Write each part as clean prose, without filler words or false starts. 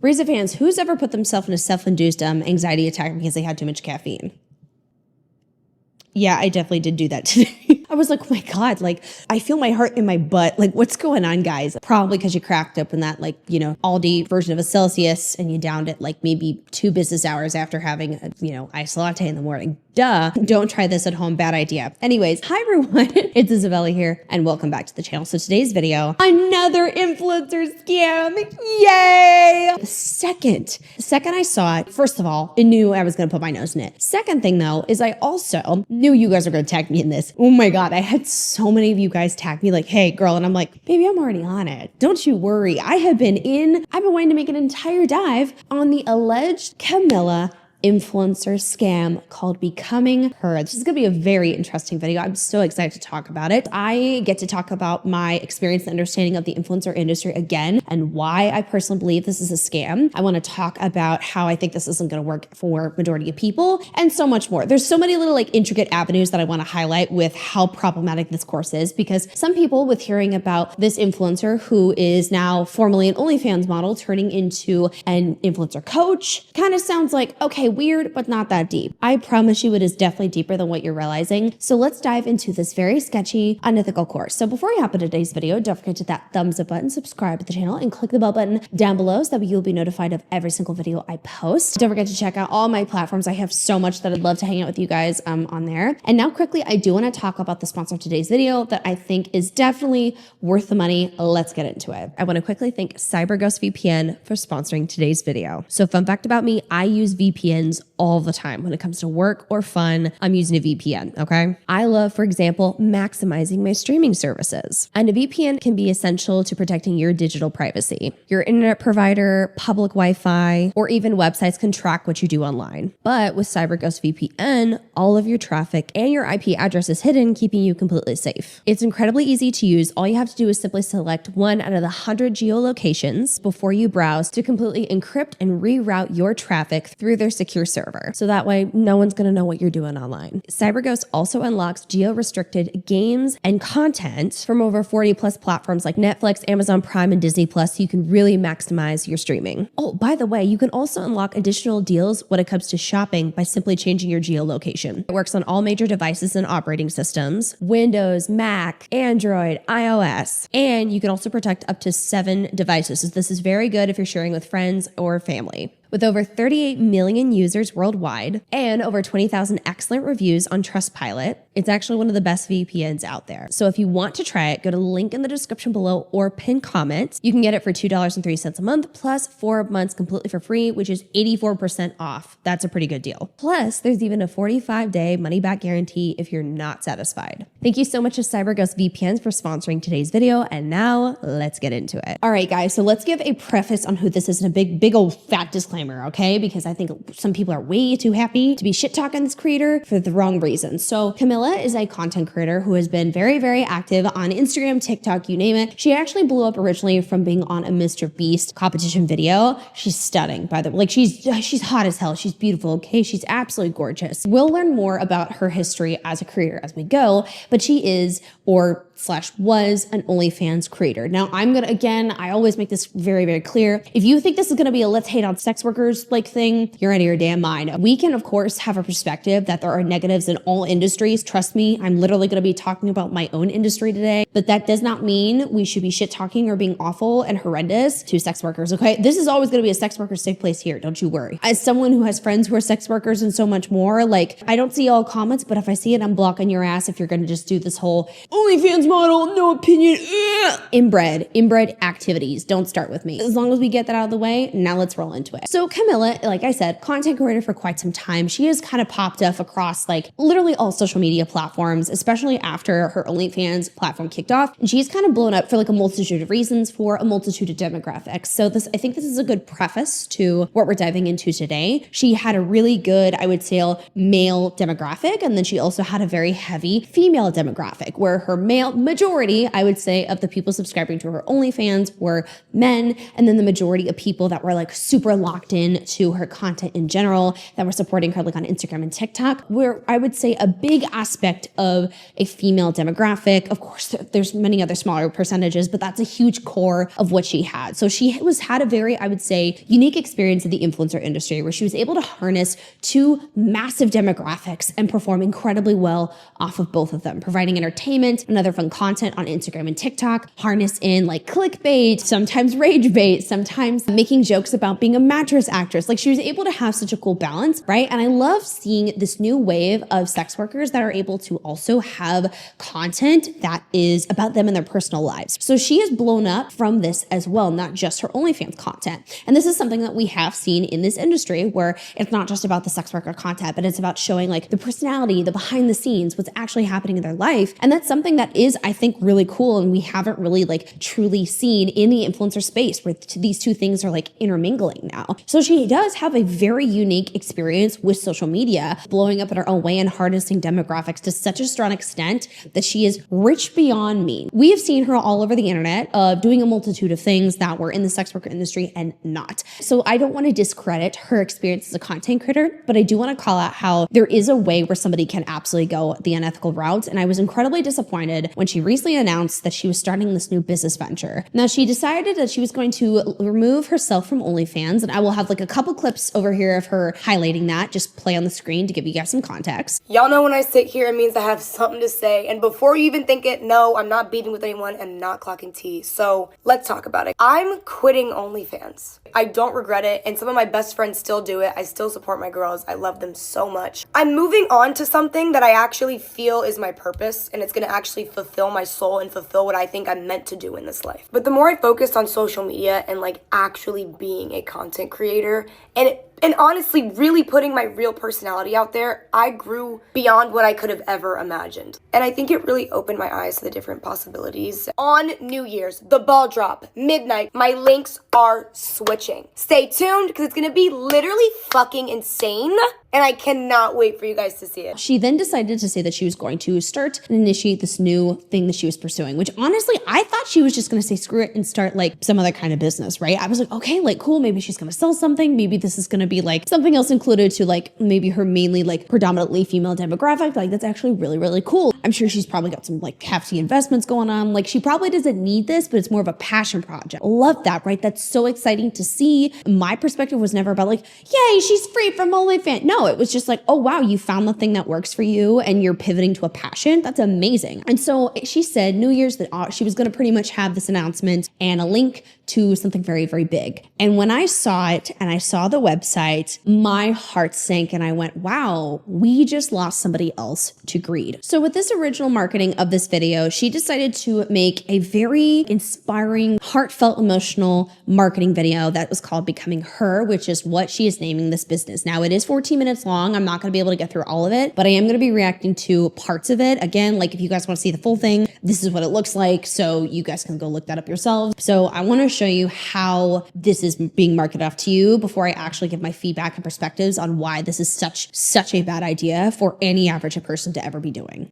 Raise of hands, who's ever put themselves in a self-induced anxiety attack because they had too much caffeine? Yeah, I definitely did do that today. I was like, oh my God, like I feel my heart in my butt. Like what's going on, guys? Probably because you cracked open that Aldi version of a Celsius and you downed it like maybe 2 business hours after having a, iced latte in the morning. Duh. Don't try this at home. Bad idea. Anyways, hi everyone. It's Isabella here and welcome back to the channel. So today's video, another influencer scam. Yay! The second I saw it, first of all, I knew I was going to put my nose in it. Second thing though, is I also knew you guys were going to tag me in this. Oh my God. I had so many of you guys tag me like, hey girl. And I'm like, baby, I'm already on it. Don't you worry. I've been wanting to make an entire dive on the alleged Camilla influencer scam called Becoming Her. This is going to be a very interesting video. I'm so excited to talk about it. I get to talk about my experience and understanding of the influencer industry again and why I personally believe this is a scam. I want to talk about how I think this isn't going to work for majority of people and so much more. There's so many little intricate avenues that I want to highlight with how problematic this course is, because some people with hearing about this influencer who is now formerly an OnlyFans model turning into an influencer coach kind of sounds like, okay, weird, but not that deep. I promise you it is definitely deeper than what you're realizing. So let's dive into this very sketchy, unethical course. So before we hop into today's video, don't forget to hit that thumbs up button, subscribe to the channel, and click the bell button down below so that you'll be notified of every single video I post. Don't forget to check out all my platforms. I have so much that I'd love to hang out with you guys on there. And now quickly, I do want to talk about the sponsor of today's video that I think is definitely worth the money. Let's get into it. I want to quickly thank CyberGhost VPN for sponsoring today's video. So fun fact about me, I use VPNs all the time. When it comes to work or fun, I'm using a VPN, okay? I love, for example, maximizing my streaming services. And a VPN can be essential to protecting your digital privacy. Your internet provider, public Wi-Fi, or even websites can track what you do online. But with CyberGhost VPN, all of your traffic and your IP address is hidden, keeping you completely safe. It's incredibly easy to use. All you have to do is simply select one out of the 100 geolocations before you browse to completely encrypt and reroute your traffic through their secure server. So that way, no one's going to know what you're doing online. CyberGhost also unlocks geo-restricted games and content from over 40 plus platforms like Netflix, Amazon Prime, and Disney Plus, so you can really maximize your streaming. Oh, by the way, you can also unlock additional deals when it comes to shopping by simply changing your geolocation. It works on all major devices and operating systems: Windows, Mac, Android, iOS, and you can also protect up to 7 devices. So this is very good if you're sharing with friends or family. With over 38 million users worldwide and over 20,000 excellent reviews on Trustpilot, it's actually one of the best VPNs out there. So if you want to try it, go to the link in the description below or pin comment. You can get it for $2.03 a month plus 4 months completely for free, which is 84% off. That's a pretty good deal. Plus, there's even a 45-day money-back guarantee if you're not satisfied. Thank you so much to CyberGhost VPNs for sponsoring today's video. And now let's get into it. All right, guys. So let's give a preface on who this is and a big old fat disclaimer, okay? Because I think some people are way too happy to be shit-talking this creator for the wrong reasons. So Camilla is a content creator who has been very active on Instagram, TikTok, you name it. She actually blew up originally from being on a Mr. Beast competition video. She's stunning, by the way. Like she's hot as hell. She's beautiful, okay? She's absolutely gorgeous. We'll learn more about her history as a creator as we go, but she is was an OnlyFans creator. Now I always make this very clear. If you think this is gonna be a let's hate on sex workers thing, you're out of your damn mind. We can of course have a perspective that there are negatives in all industries. Trust me, I'm literally gonna be talking about my own industry today, but that does not mean we should be shit talking or being awful and horrendous to sex workers, okay? This is always gonna be a sex worker safe place here, don't you worry. As someone who has friends who are sex workers and so much more, I don't see all comments, but if I see it, I'm blocking your ass if you're gonna just do this whole OnlyFans model, no opinion, inbred activities. Don't start with me. As long as we get that out of the way, now let's roll into it. So Camilla, like I said, content creator for quite some time. She has kind of popped up across literally all social media platforms, especially after her OnlyFans platform kicked off. And she's kind of blown up for a multitude of reasons for a multitude of demographics. So I think this is a good preface to what we're diving into today. She had a really good, I would say, male demographic. And then she also had a very heavy female demographic where her male majority, I would say, of the people subscribing to her OnlyFans were men. And then the majority of people that were super locked locked in to her content in general, that were supporting her like on Instagram and TikTok, where I would say a big aspect of a female demographic. Of course, there's many other smaller percentages, but that's a huge core of what she had. So she had a very, I would say, unique experience in the influencer industry where she was able to harness two massive demographics and perform incredibly well off of both of them, providing entertainment and other fun content on Instagram and TikTok, harness in like clickbait, sometimes rage bait, sometimes making jokes about being a mattress actress. Like she was able to have such a cool balance, right? And I love seeing this new wave of sex workers that are able to also have content that is about them and their personal lives. So she has blown up from this as well, not just her OnlyFans content. And this is something that we have seen in this industry where it's not just about the sex worker content, but it's about showing like the personality, the behind the scenes, what's actually happening in their life. And that's something that is, I think, really cool. And we haven't really like truly seen in the influencer space where these two things are like intermingling now. So she does have a very unique experience with social media, blowing up in her own way and harnessing demographics to such a strong extent that she is rich beyond me. We have seen her all over the internet doing a multitude of things that were in the sex worker industry and not. So I don't want to discredit her experience as a content creator, but I do want to call out how there is a way where somebody can absolutely go the unethical route. And I was incredibly disappointed when she recently announced that she was starting this new business venture. Now she decided that she was going to remove herself from OnlyFans, and I will have like a couple clips over here of her highlighting that, just play on the screen to give you guys some context. Y'all know when I sit here, it means I have something to say. And before you even think it, no, I'm not beefing with anyone and not clocking tea. So let's talk about it. I'm quitting OnlyFans. I don't regret it, and some of my best friends still do it. I still support my girls. I love them so much. I'm moving on to something that I actually feel is my purpose, and it's gonna actually fulfill my soul and fulfill what I think I'm meant to do in this life. But the more I focus on social media and like actually being a content creator and honestly really putting my real personality out there, I grew beyond what I could have ever imagined. And I think it really opened my eyes to the different possibilities. On New Year's, the ball drop, midnight, my links are switching. Stay tuned because it's gonna be literally fucking insane. And I cannot wait for you guys to see it. She then decided to say that she was going to start and initiate this new thing that she was pursuing, which honestly, I thought she was just going to say screw it and start like some other kind of business, right? I was like, okay, like cool, maybe she's going to sell something. Maybe this is going to be like something else included to like maybe her mainly like predominantly female demographic. Like that's actually really, really cool. I'm sure she's probably got some like hefty investments going on. Like she probably doesn't need this, but it's more of a passion project. Love that, right? That's so exciting to see. My perspective was never about like, yay, she's free from OnlyFans. No, it was just like, oh wow, you found the thing that works for you and you're pivoting to a passion. That's amazing. And so she said New Year's that she was going to pretty much have this announcement and a link to something very, very big. And when I saw it and I saw the website, my heart sank and I went, wow, we just lost somebody else to greed. So with this original marketing of this video, she decided to make a very inspiring, heartfelt, emotional marketing video that was called Becoming Her, which is what she is naming this business. Now it is 14 minutes long. I'm not going to be able to get through all of it, but I am going to be reacting to parts of it. Again, like if you guys want to see the full thing, this is what it looks like. So you guys can go look that up yourselves. So I want to show you how this is being marketed off to you before I actually give my feedback and perspectives on why this is such a bad idea for any average person to ever be doing.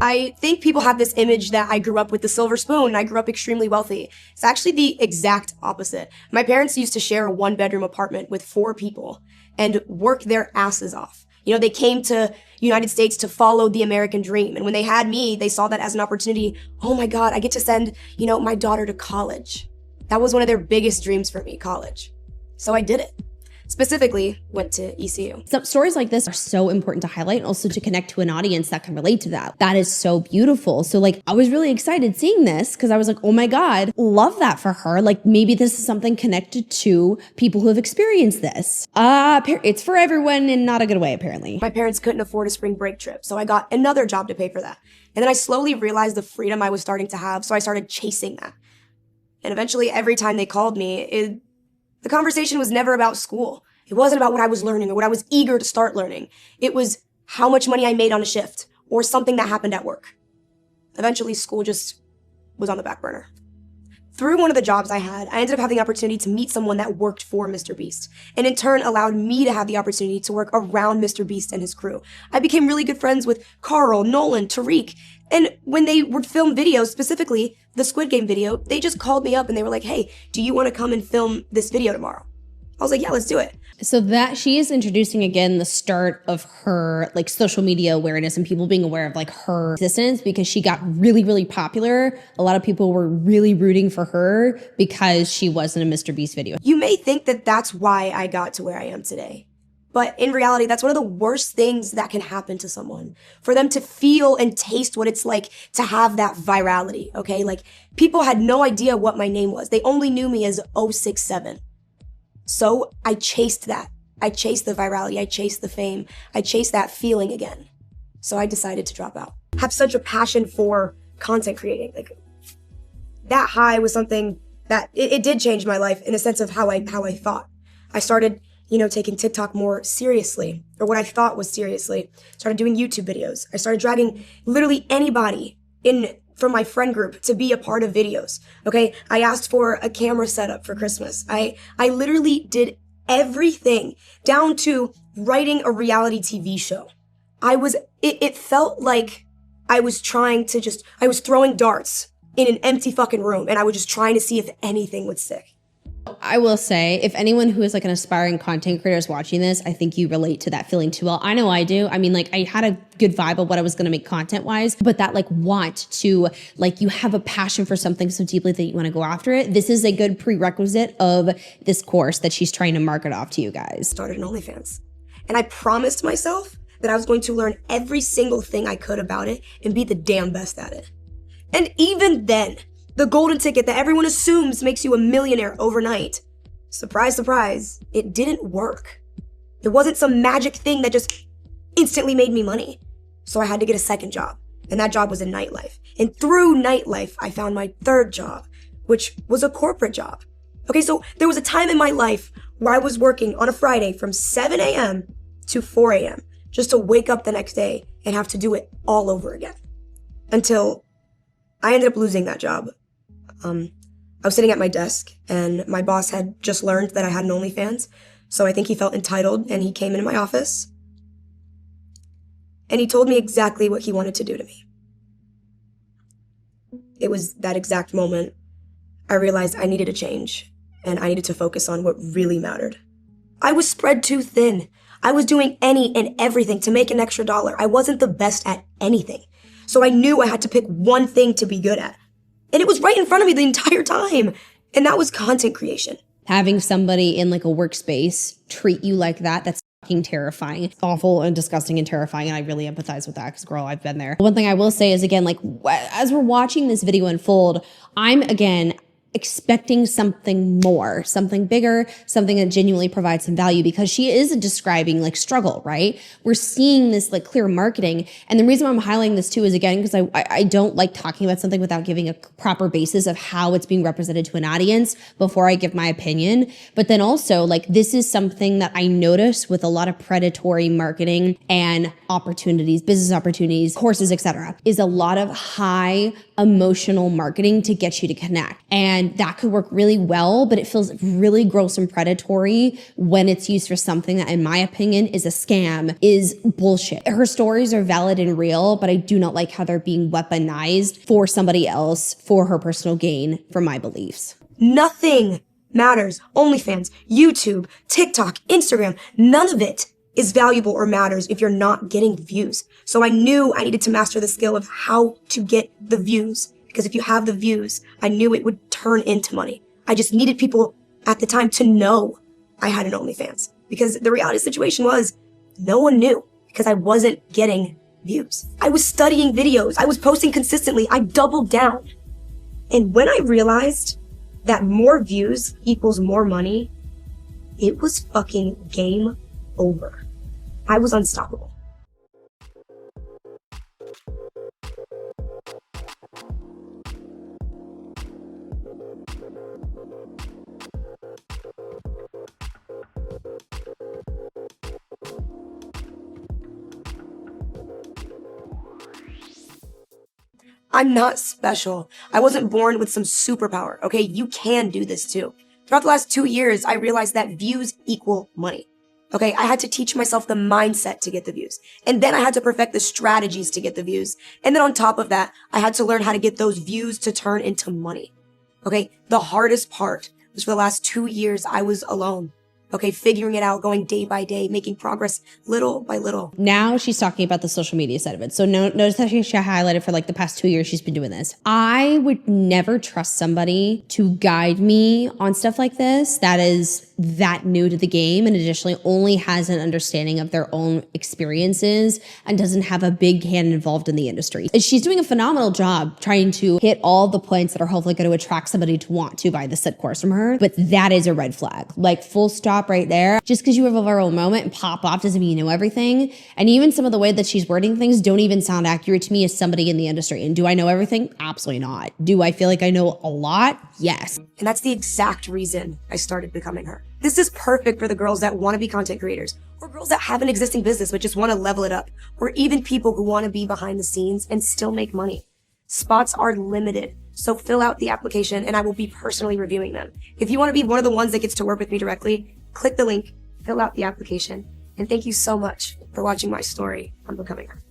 I think people have this image that I grew up with the silver spoon and I grew up extremely wealthy. It's actually the exact opposite. My parents used to share a 1-bedroom apartment with 4 people and work their asses off. You know, they came to United States to follow the American dream. And when they had me, they saw that as an opportunity. Oh my God, I get to send, my daughter to college. That was one of their biggest dreams for me, college. So I did it. Specifically, went to ECU. Some stories like this are so important to highlight and also to connect to an audience that can relate to that. That is so beautiful. So like, I was really excited seeing this because I was like, oh my God, love that for her. Like maybe this is something connected to people who have experienced this. It's for everyone in not a good way, apparently. My parents couldn't afford a spring break trip, so I got another job to pay for that. And then I slowly realized the freedom I was starting to have, so I started chasing that. And eventually, every time they called me, the conversation was never about school. It wasn't about what I was learning or what I was eager to start learning. It was how much money I made on a shift or something that happened at work. Eventually, school just was on the back burner. Through one of the jobs I had, I ended up having the opportunity to meet someone that worked for Mr. Beast, and in turn allowed me to have the opportunity to work around Mr. Beast and his crew. I became really good friends with Carl, Nolan, Tariq, and when they would film videos, specifically the Squid Game video, they just called me up and they were like, hey, do you want to come and film this video tomorrow? I was like, yeah, let's do it. So that she is introducing again the start of her like social media awareness and people being aware of like her existence, because she got really, really popular. A lot of people were really rooting for her because she was in a Mr. Beast video. You may think that that's why I got to where I am today. But in reality, that's one of the worst things that can happen to someone. For them to feel and taste what it's like to have that virality, okay? Like, people had no idea what my name was. They only knew me as 067. So I chased that. I chased the virality. I chased the fame. I chased that feeling again. So I decided to drop out. I have such a passion for content creating. Like, that high was something that it did change my life in a sense of how I thought. I started, taking TikTok more seriously, or what I thought was seriously. Started doing YouTube videos. I started dragging literally anybody in from my friend group to be a part of videos. Okay, I asked for a camera setup for Christmas. I literally did everything down to writing a reality TV show. It felt like I was trying to I was throwing darts in an empty fucking room, and I was just trying to see if anything would stick. I will say, if anyone who is like an aspiring content creator is watching this, I think you relate to that feeling too well. I know I do. I mean, like, I had a good vibe of what I was going to make content wise, but that like want to, like, you have a passion for something so deeply that you want to go after it. This is a good prerequisite of this course that she's trying to market off to you guys. Started an OnlyFans, and I promised myself that I was going to learn every single thing I could about it and be the damn best at it. And even then, the golden ticket that everyone assumes makes you a millionaire overnight, surprise, surprise, it didn't work. It wasn't some magic thing that just instantly made me money. So I had to get a second job, and that job was in nightlife. And through nightlife, I found my third job, which was a corporate job. Okay, so there was a time in my life where I was working on a Friday from 7 a.m. to 4 a.m. just to wake up the next day and have to do it all over again. Until I ended up losing that job. I was sitting at my desk, and my boss had just learned that I had an OnlyFans, so I think he felt entitled, and he came into my office, and he told me exactly what he wanted to do to me. It was that exact moment I realized I needed a change, and I needed to focus on what really mattered. I was spread too thin. I was doing any and everything to make an extra dollar. I wasn't the best at anything, so I knew I had to pick one thing to be good at. And it was right in front of me the entire time. And that was content creation. Having somebody in like a workspace treat you like that, that's fucking terrifying. It's awful and disgusting and terrifying. And I really empathize with that because, girl, I've been there. One thing I will say is, again, like, as we're watching this video unfold, I'm, again, expecting something more, something bigger, something that genuinely provides some value, because she is describing like struggle, right? We're seeing this like clear marketing. And the reason why I'm highlighting this too is, again, because I don't like talking about something without giving a proper basis of how it's being represented to an audience before I give my opinion. But then also, like, this is something that I notice with a lot of predatory marketing and opportunities, business opportunities, courses, etc., is a lot of high emotional marketing to get you to connect. And that could work really well, but it feels really gross and predatory when it's used for something that, in my opinion, is a scam, is bullshit. Her stories are valid and real, but I do not like how they're being weaponized for somebody else, for her personal gain, for my beliefs. Nothing matters. OnlyFans, YouTube, TikTok, Instagram, none of it is valuable or matters if you're not getting views. So I knew I needed to master the skill of how to get the views, because if you have the views, I knew it would turn into money. I just needed people at the time to know I had an OnlyFans, because the reality situation was no one knew because I wasn't getting views. I was studying videos. I was posting consistently. I doubled down. And when I realized that more views equals more money, it was fucking game over. I was unstoppable. I'm not special. I wasn't born with some superpower, okay? You can do this too. Throughout the last 2 years, I realized that views equal money. Okay, I had to teach myself the mindset to get the views. And then I had to perfect the strategies to get the views. And then on top of that, I had to learn how to get those views to turn into money. Okay, the hardest part was for the last 2 years, I was alone. Okay, figuring it out, going day by day, making progress little by little. Now she's talking about the social media side of it. So notice that she highlighted for like the past 2 years she's been doing this. I would never trust somebody to guide me on stuff like this that is that new to the game and additionally only has an understanding of their own experiences and doesn't have a big hand involved in the industry. She's doing a phenomenal job trying to hit all the points that are hopefully going to attract somebody to want to buy the said course from her. But that is a red flag. Like full stop right there. Just because you have a viral moment and pop off doesn't mean you know everything. And even some of the way that she's wording things don't even sound accurate to me as somebody in the industry. And do I know everything? Absolutely not. Do I feel like I know a lot? Yes. And that's the exact reason I started becoming her. This is perfect for the girls that want to be content creators, or girls that have an existing business but just want to level it up, or even people who want to be behind the scenes and still make money. Spots are limited, so fill out the application and I will be personally reviewing them. If you want to be one of the ones that gets to work with me directly, click the link, fill out the application, and thank you so much for watching my story on becoming her.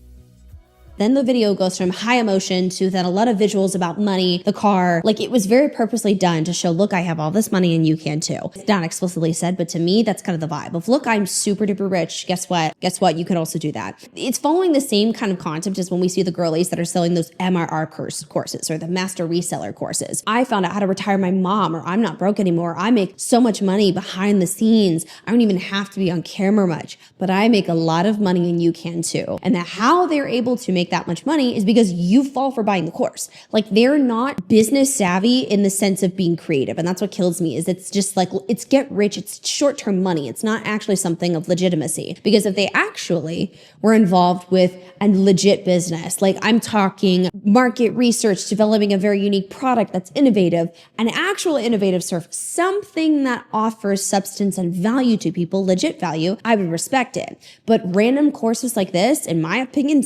Then the video goes from high emotion to then a lot of visuals about money, the car. Like it was very purposely done to show, look, I have all this money and you can too. It's not explicitly said, but to me, that's kind of the vibe of, look, I'm super duper rich. Guess what? Guess what? You could also do that. It's following the same kind of concept as when we see the girlies that are selling those MRR courses or the master reseller courses. I found out how to retire my mom, or I'm not broke anymore. I make so much money behind the scenes. I don't even have to be on camera much, but I make a lot of money and you can too. And that how they're able to make that much money is because you fall for buying the course. Like they're not business savvy in the sense of being creative. And that's what kills me is it's just like, it's get rich. It's short-term money. It's not actually something of legitimacy, because if they actually were involved with a legit business, like I'm talking market research, developing a very unique product that's innovative, an actual innovative service, something that offers substance and value to people, legit value, I would respect it. But random courses like this, in my opinion,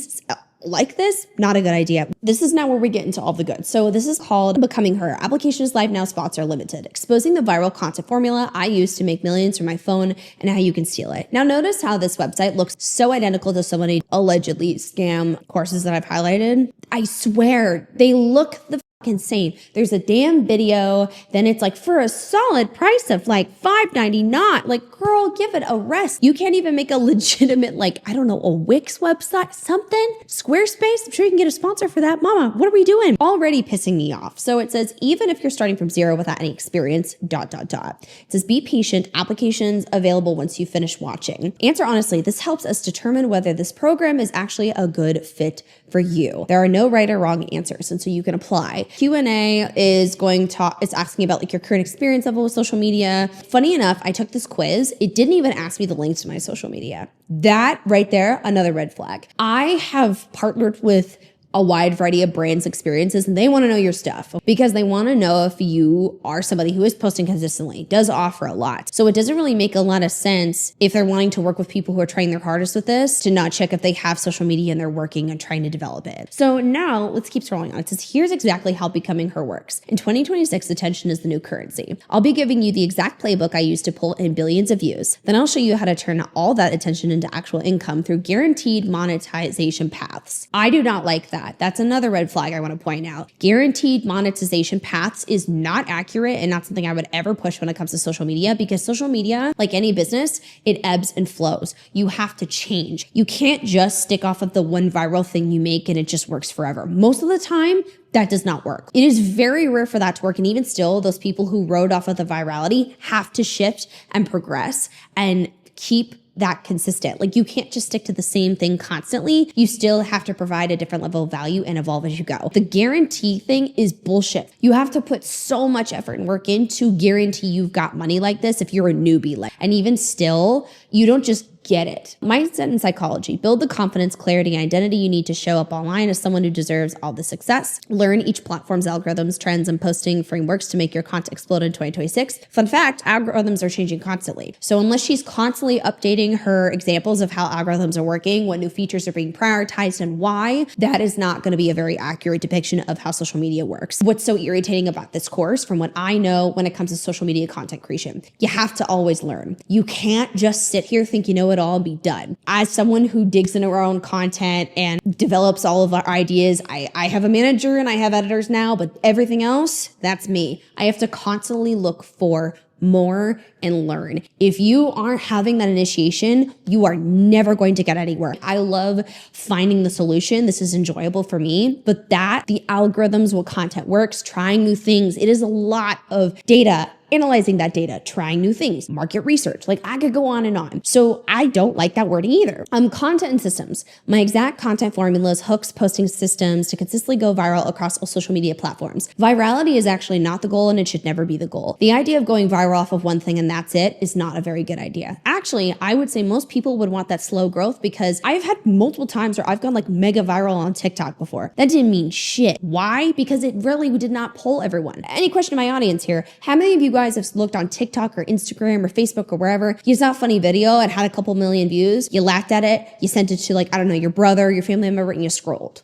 like this, not a good idea. This is now where we get into all the good. So this is called Becoming Her. Application is live now, spots are limited. Exposing the viral content formula I use to make millions from my phone and how you can steal it. Now notice how this website looks so identical to so many allegedly scam courses that I've highlighted. I swear they look the insane. There's a damn video, then it's like for a solid price of like $5.99. Like, girl, give it a rest. You can't even make a legitimate, like, I don't know, a Wix website, something? Squarespace? I'm sure you can get a sponsor for that. Mama, what are we doing? Already pissing me off. So it says, even if you're starting from zero without any experience, ... It says, be patient, applications available once you finish watching. Answer honestly, this helps us determine whether this program is actually a good fit for you. There are no right or wrong answers, and so you can apply. Q&A is it's asking about like your current experience level with social media. Funny enough, I took this quiz. It didn't even ask me the links to my social media. That right there, another red flag. I have partnered with a wide variety of brands' experiences, and they want to know your stuff because they want to know if you are somebody who is posting consistently, does offer a lot. So it doesn't really make a lot of sense if they're wanting to work with people who are trying their hardest with this to not check if they have social media and they're working and trying to develop it. So now let's keep scrolling on. It says, here's exactly how Becoming Her works. In 2026, attention is the new currency. I'll be giving you the exact playbook I used to pull in billions of views. Then I'll show you how to turn all that attention into actual income through guaranteed monetization paths. I do not like that. That's another red flag I want to point out. Guaranteed monetization paths is not accurate and not something I would ever push when it comes to social media, because social media, like any business, it ebbs and flows. You have to change. You can't just stick off of the one viral thing you make and it just works forever. Most of the time, that does not work. It is very rare for that to work. And even still, those people who rode off of the virality have to shift and progress and keep that consistent. Like you can't just stick to the same thing constantly. You still have to provide a different level of value and evolve as you go. The guarantee thing is bullshit. You have to put so much effort and work in to guarantee you've got money like this if you're a newbie. And even still, you don't just get it. Mindset and psychology. Build the confidence, clarity, and identity you need to show up online as someone who deserves all the success. Learn each platform's algorithms, trends, and posting frameworks to make your content explode in 2026. Fun fact, algorithms are changing constantly. So unless she's constantly updating her examples of how algorithms are working, what new features are being prioritized, and why, that is not going to be a very accurate depiction of how social media works. What's so irritating about this course, from what I know when it comes to social media content creation, you have to always learn. You can't just sit here, think you know it all, and be done. As someone who digs into our own content and develops all of our ideas, I have a manager and I have editors now, but everything else, that's me. I have to constantly look for more and learn. If you aren't having that initiation, you are never going to get anywhere. I love finding the solution. This is enjoyable for me, but the algorithms, what content works, trying new things. It is a lot of data, analyzing that data, trying new things, market research. Like, I could go on and on. So I don't like that wording either. Content and systems. My exact content formulas, hooks, posting systems to consistently go viral across all social media platforms. Virality is actually not the goal, and it should never be the goal. The idea of going viral off of one thing and that's it is not a very good idea. Actually, I would say most people would want that slow growth, because I've had multiple times where I've gone like mega viral on TikTok before. That didn't mean shit. Why? Because it really did not pull everyone. Any question to my audience here? How many of you guys have looked on TikTok or Instagram or Facebook or wherever, you saw a funny video and had a couple million views, you laughed at it, you sent it to, like, I don't know, your brother, your family member, and you scrolled?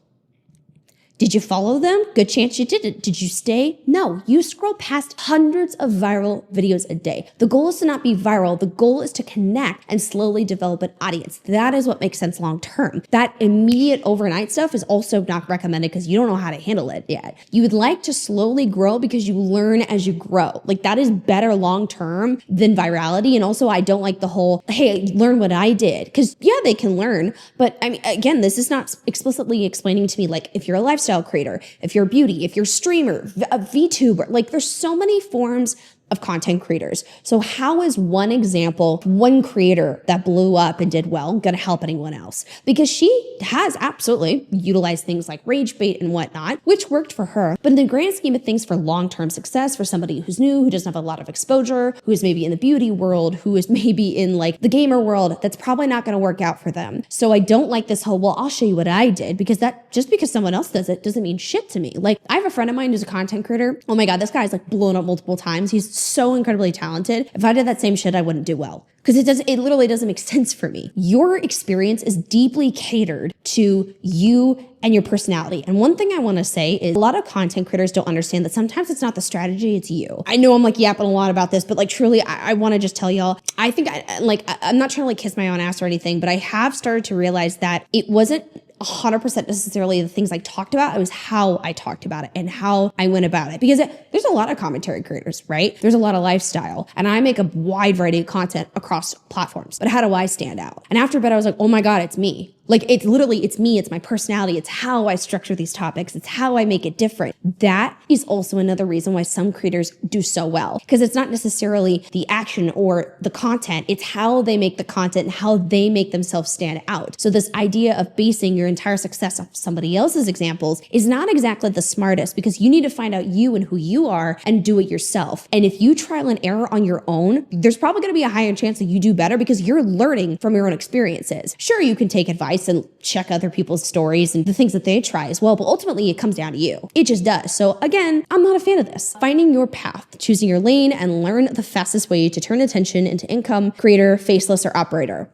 Did you follow them? Good chance you didn't. Did you stay? No, you scroll past hundreds of viral videos a day. The goal is to not be viral. The goal is to connect and slowly develop an audience. That is what makes sense long term. That immediate overnight stuff is also not recommended because you don't know how to handle it yet. You would like to slowly grow because you learn as you grow. Like, that is better long term than virality. And also, I don't like the whole, hey, learn what I did. Because yeah, they can learn. But I mean, again, this is not explicitly explaining to me, like, if you're a lifestyle creator, if you're beauty, if you're streamer, a VTuber, like, there's so many forms of content creators. So how is one example, one creator that blew up and did well, going to help anyone else? Because she has absolutely utilized things like rage bait and whatnot, which worked for her. But in the grand scheme of things, for long-term success, for somebody who's new, who doesn't have a lot of exposure, who is maybe in the beauty world, who is maybe in like the gamer world, that's probably not going to work out for them. So I don't like this whole, well, I'll show you what I did, because that, just because someone else does it doesn't mean shit to me. Like, I have a friend of mine who's a content creator. Oh my God, this guy's like blown up multiple times. He's so incredibly talented. If I did that same shit, I wouldn't do well. Because it literally doesn't make sense for me. Your experience is deeply catered to you and your personality. And one thing I want to say is, a lot of content creators don't understand that sometimes it's not the strategy, it's you. I know I'm like yapping a lot about this, but like, truly, I want to just tell y'all, I think I'm not trying to like kiss my own ass or anything, but I have started to realize that it wasn't 100% necessarily the things I talked about. It was how I talked about it and how I went about it. Because there's a lot of commentary creators, right? There's a lot of lifestyle, and I make a wide variety of content across platforms. But how do I stand out? And after a bit, I was like, oh my God, it's me. Like, it's literally, it's me, it's my personality, it's how I structure these topics, it's how I make it different. That is also another reason why some creators do so well, because it's not necessarily the action or the content, it's how they make the content and how they make themselves stand out. So this idea of basing your entire success off somebody else's examples is not exactly the smartest, because you need to find out you and who you are and do it yourself. And if you trial and error on your own, there's probably going to be a higher chance that you do better, because you're learning from your own experiences. Sure, you can take advice and check other people's stories and the things that they try as well, but ultimately it comes down to you. It just does. So again, I'm not a fan of this. Finding your path, choosing your lane, and learn the fastest way to turn attention into income, creator, faceless, or operator.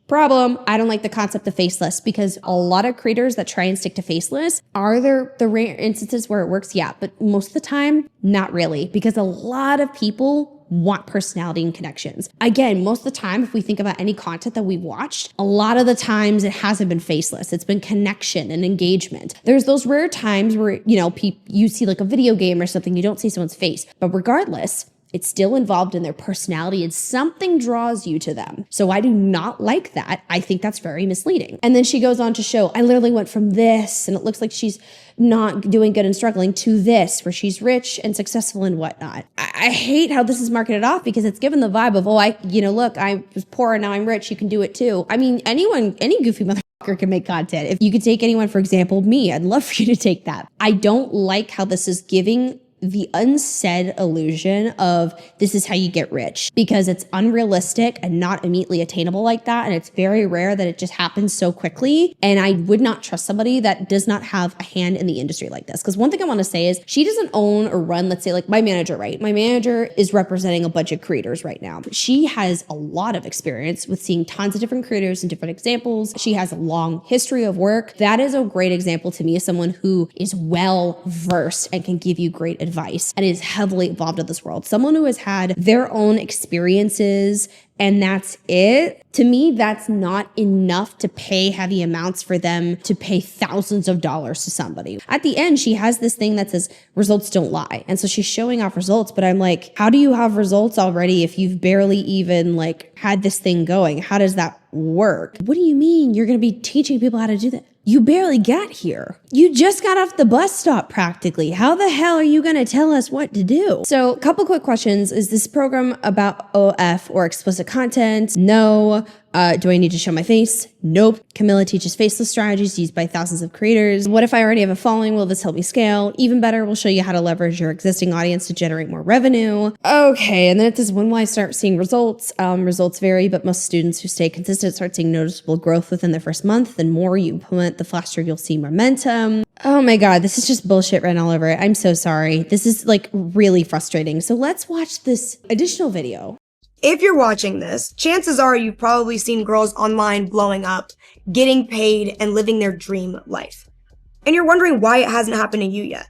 Problem, I don't like the concept of faceless, because a lot of creators that try and stick to faceless, are there the rare instances where it works? Yeah, but most of the time, not really, because a lot of people want personality and connections. Again, most of the time, if we think about any content that we've watched, a lot of the times it hasn't been faceless. It's been connection and engagement. There's those rare times where, you see like a video game or something, you don't see someone's face, but regardless, it's still involved in their personality and something draws you to them. So I do not like that. I think that's very misleading. And then she goes on to show, I literally went from this, and it looks like she's not doing good and struggling, to this, where she's rich and successful and whatnot. I hate how this is marketed off, because it's given the vibe of, look, I was poor and now I'm rich, you can do it too. I mean, any goofy motherfucker can make content. If you could take anyone, for example, me, I'd love for you to take that. I don't like how this is giving the unsaid illusion of this is how you get rich, because it's unrealistic and not immediately attainable like that. And it's very rare that it just happens so quickly. And I would not trust somebody that does not have a hand in the industry like this. Because one thing I want to say is she doesn't own or run, let's say like my manager, right? My manager is representing a bunch of creators right now. She has a lot of experience with seeing tons of different creators and different examples. She has a long history of work. That is a great example to me as someone who is well versed and can give you great advice and is heavily involved in this world. Someone who has had their own experiences and that's it. To me, that's not enough to pay heavy amounts for them to pay thousands of dollars to somebody. At the end, she has this thing that says results don't lie. And so she's showing off results, but I'm like, how do you have results already if you've barely even like had this thing going? How does that work? What do you mean you're going to be teaching people how to do that? You barely got here. You just got off the bus stop practically. How the hell are you going to tell us what to do? So a couple quick questions. Is this program about OF or explicit content? No. Do I need to show my face? Nope. Camilla teaches faceless strategies used by thousands of creators. What if I already have a following? Will this help me scale? Even better, we'll show you how to leverage your existing audience to generate more revenue. Okay, and then it says, when will I start seeing results? Results vary, but most students who stay consistent start seeing noticeable growth within the first month. The more you implement, the faster you'll see momentum. Oh my God, this is just bullshit written all over it. I'm so sorry. This is like really frustrating. So let's watch this additional video. If you're watching this, chances are you've probably seen girls online blowing up, getting paid, and living their dream life. And you're wondering why it hasn't happened to you yet.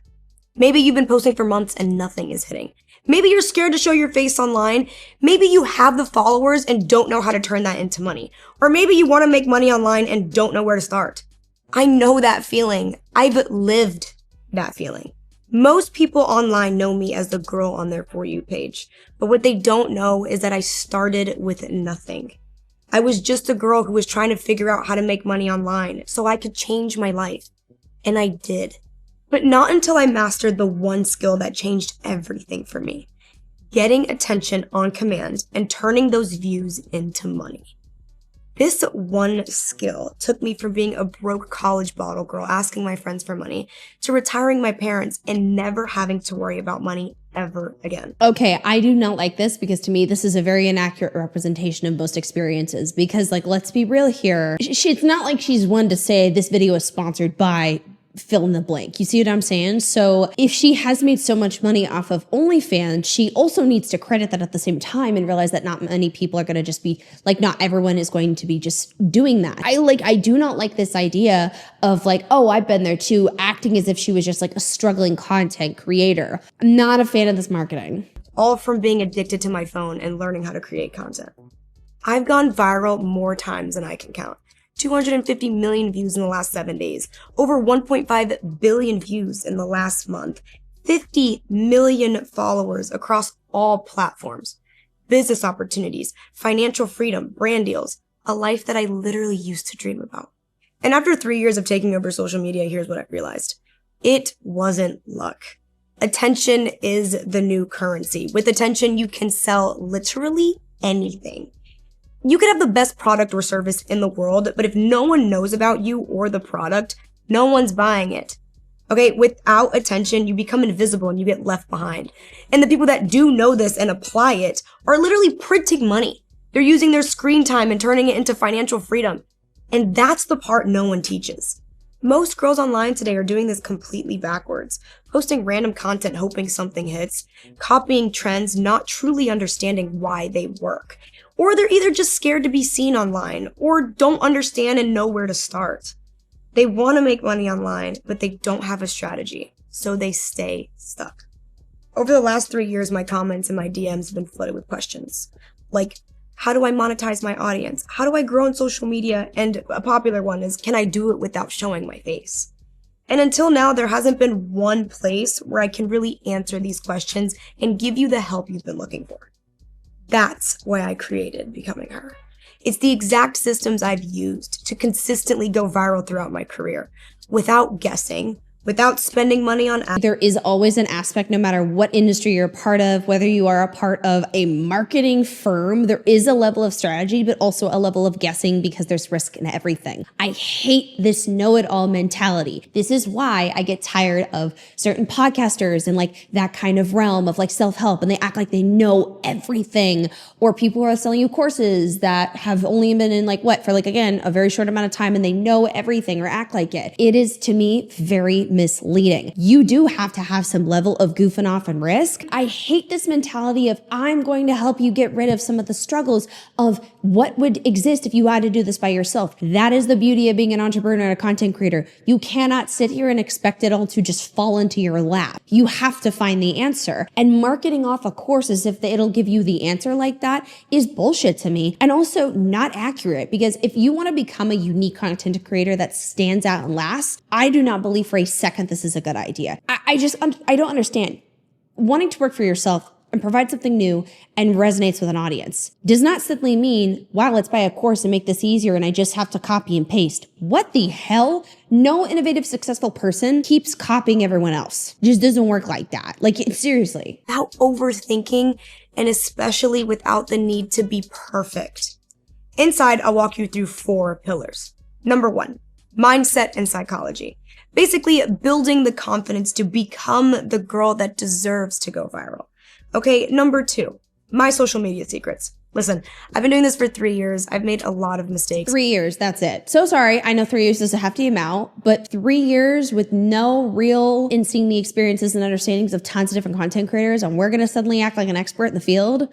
Maybe you've been posting for months and nothing is hitting. Maybe you're scared to show your face online. Maybe you have the followers and don't know how to turn that into money. Or maybe you want to make money online and don't know where to start. I know that feeling. I've lived that feeling. Most people online know me as the girl on their For You page, but what they don't know is that I started with nothing. I was just a girl who was trying to figure out how to make money online so I could change my life. And I did. But not until I mastered the one skill that changed everything for me: getting attention on command and turning those views into money. This one skill took me from being a broke college bottle girl asking my friends for money to retiring my parents and never having to worry about money ever again. Okay, I do not like this because to me, this is a very inaccurate representation of most experiences because like, let's be real here. It's not like she's one to say this video is sponsored by fill in the blank. You see what I'm saying? So if she has made so much money off of OnlyFans, she also needs to credit that at the same time and realize that not many people are going to just be like, not everyone is going to be just doing that. I do not like this idea of like, oh, I've been there too, acting as if she was just like a struggling content creator. I'm not a fan of this marketing. All from being addicted to my phone and learning how to create content. I've gone viral more times than I can count. 250 million views in the last 7 days, over 1.5 billion views in the last month, 50 million followers across all platforms, business opportunities, financial freedom, brand deals, a life that I literally used to dream about. And after 3 years of taking over social media, here's what I realized. It wasn't luck. Attention is the new currency. With attention, you can sell literally anything. You could have the best product or service in the world, but if no one knows about you or the product, no one's buying it. Okay, without attention, you become invisible and you get left behind. And the people that do know this and apply it are literally printing money. They're using their screen time and turning it into financial freedom. And that's the part no one teaches. Most girls online today are doing this completely backwards, posting random content hoping something hits, copying trends, not truly understanding why they work. Or they're either just scared to be seen online or don't understand and know where to start. They want to make money online, but they don't have a strategy, so they stay stuck. Over the last 3 years, my comments and my DMs have been flooded with questions. Like, how do I monetize my audience? How do I grow on social media? And a popular one is, can I do it without showing my face? And until now, there hasn't been one place where I can really answer these questions and give you the help you've been looking for. That's why I created Becoming Her. It's the exact systems I've used to consistently go viral throughout my career, without guessing, without spending money on ads. There is always an aspect, no matter what industry you're a part of, whether you are a part of a marketing firm, there is a level of strategy, but also a level of guessing because there's risk in everything. I hate this know-it-all mentality. This is why I get tired of certain podcasters and like that kind of realm of like self-help, and they act like they know everything, or people who are selling you courses that have only been in like what, for like, again, a very short amount of time, and they know everything or act like it. It is, to me, very misleading. You do have to have some level of goofing off and risk. I hate this mentality of I'm going to help you get rid of some of the struggles of what would exist if you had to do this by yourself. That is the beauty of being an entrepreneur and a content creator. You cannot sit here and expect it all to just fall into your lap. You have to find the answer. And marketing off a course as if it'll give you the answer like that is bullshit to me, and also not accurate, because if you want to become a unique content creator that stands out and lasts, I do not believe for a second this is a good idea. I don't understand. Wanting to work for yourself and provide something new and resonates with an audience does not simply mean, wow, let's buy a course and make this easier and I just have to copy and paste. What the hell? No innovative, successful person keeps copying everyone else. It just doesn't work like that. Like, seriously. Without overthinking, and especially without the need to be perfect. Inside, I'll walk you through 4 pillars. Number 1, mindset and psychology. Basically, building the confidence to become the girl that deserves to go viral. Okay, number 2, my social media secrets. Listen, I've been doing this for 3 years. I've made a lot of mistakes. 3 years, that's it. So sorry, I know 3 years is a hefty amount, but 3 years with no real in seeing the experiences and understandings of tons of different content creators, and we're gonna suddenly act like an expert in the field?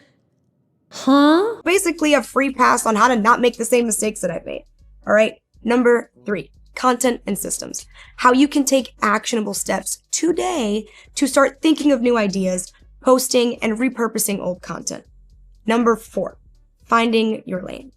Huh? Basically a free pass on how to not make the same mistakes that I've made. All right, number 3. Content and systems. How you can take actionable steps today to start thinking of new ideas, posting, and repurposing old content. Number 4, finding your lane.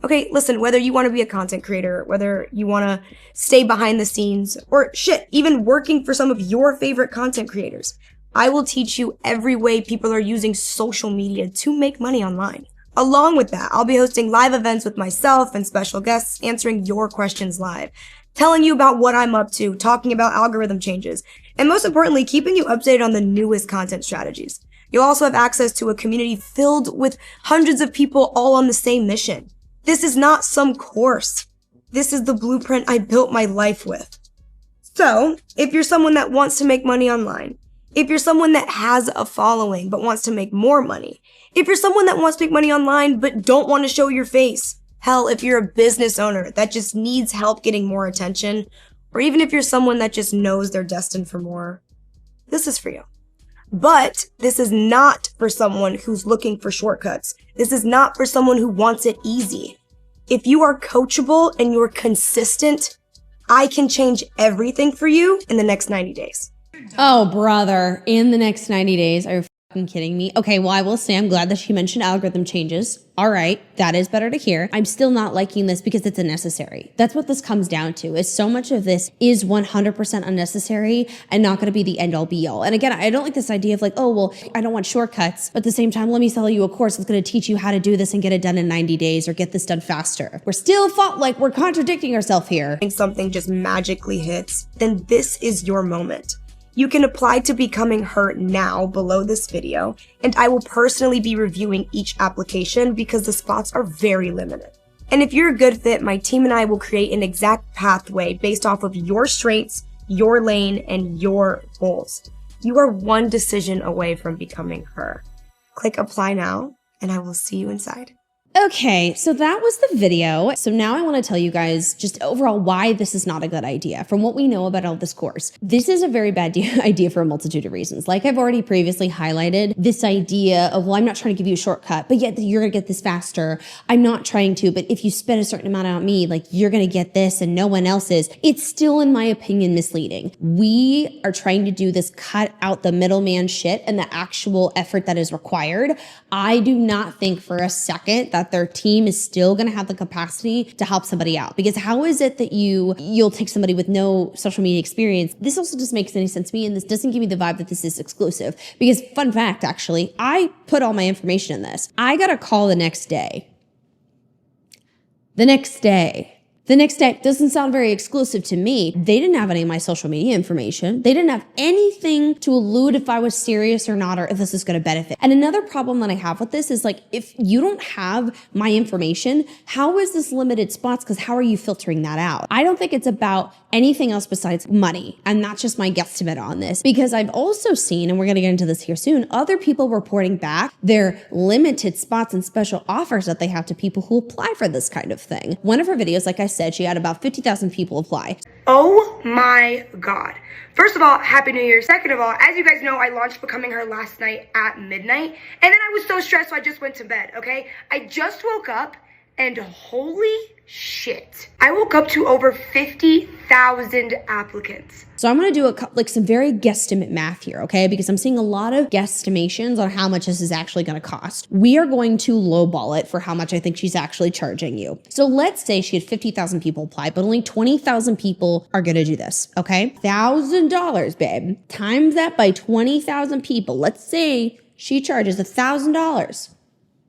Okay, listen, whether you want to be a content creator, whether you want to stay behind the scenes, or shit, even working for some of your favorite content creators, I will teach you every way people are using social media to make money online. Along with that, I'll be hosting live events with myself and special guests, answering your questions live, telling you about what I'm up to, talking about algorithm changes, and most importantly, keeping you updated on the newest content strategies. You'll also have access to a community filled with hundreds of people all on the same mission. This is not some course. This is the blueprint I built my life with. So, if you're someone that wants to make money online, if you're someone that has a following but wants to make more money, if you're someone that wants to make money online but don't want to show your face, hell, if you're a business owner that just needs help getting more attention, or even if you're someone that just knows they're destined for more, this is for you. But this is not for someone who's looking for shortcuts. This is not for someone who wants it easy. If you are coachable and you're consistent, I can change everything for you in the next 90 days. Oh, brother, in the next 90 days, are you fucking kidding me? Okay, well, I will say I'm glad that she mentioned algorithm changes. All right, that is better to hear. I'm still not liking this because it's unnecessary. That's what this comes down to, is so much of this is 100% unnecessary and not going to be the end all be all. And again, I don't like this idea of like, oh, well, I don't want shortcuts, but at the same time, let me sell you a course that's going to teach you how to do this and get it done in 90 days or get this done faster. We're still like we're contradicting ourselves here. If something just magically hits, then this is your moment. You can apply to becoming her now below this video, and I will personally be reviewing each application because the spots are very limited. And if you're a good fit, my team and I will create an exact pathway based off of your strengths, your lane, and your goals. You are one decision away from becoming her. Click apply now, and I will see you inside. Okay, so that was the video. So now I want to tell you guys just overall why this is not a good idea. From what we know about all this course, this is a very bad idea for a multitude of reasons. Like I've already previously highlighted, this idea of, well, I'm not trying to give you a shortcut, but yet you're going to get this faster. I'm not trying to, but if you spend a certain amount on me, like you're going to get this and no one else is. It's still, in my opinion, misleading. We are trying to do this cut out the middleman shit and the actual effort that is required. I do not think for a second that their team is still going to have the capacity to help somebody out. Because how is it that you'll take somebody with no social media experience? This also just makes any sense to me, and this doesn't give me the vibe that this is exclusive. Because fun fact, actually, I put all my information in this. I got a call the next day. The next day, doesn't sound very exclusive to me. They didn't have any of my social media information. They didn't have anything to allude if I was serious or not, or if this is going to benefit. And another problem that I have with this is like, if you don't have my information, how is this limited spots? Because how are you filtering that out? I don't think it's about anything else besides money. And that's just my guesstimate on this, because I've also seen, and we're going to get into this here soon, other people reporting back their limited spots and special offers that they have to people who apply for this kind of thing. One of her videos, like I said, she had about 50,000 people apply. Oh my God. First of all, Happy New Year. Second of all, as you guys know, I launched Becoming Her last night at midnight. And then I was so stressed, so I just went to bed, okay? I just woke up and holy shit. I woke up to over 50,000 applicants. So I'm going to do some very guesstimate math here, okay? Because I'm seeing a lot of guesstimations on how much this is actually going to cost. We are going to lowball it for how much I think she's actually charging you. So let's say she had 50,000 people apply, but only 20,000 people are going to do this, okay? $1,000, babe. Times that by 20,000 people. Let's say she charges $1,000.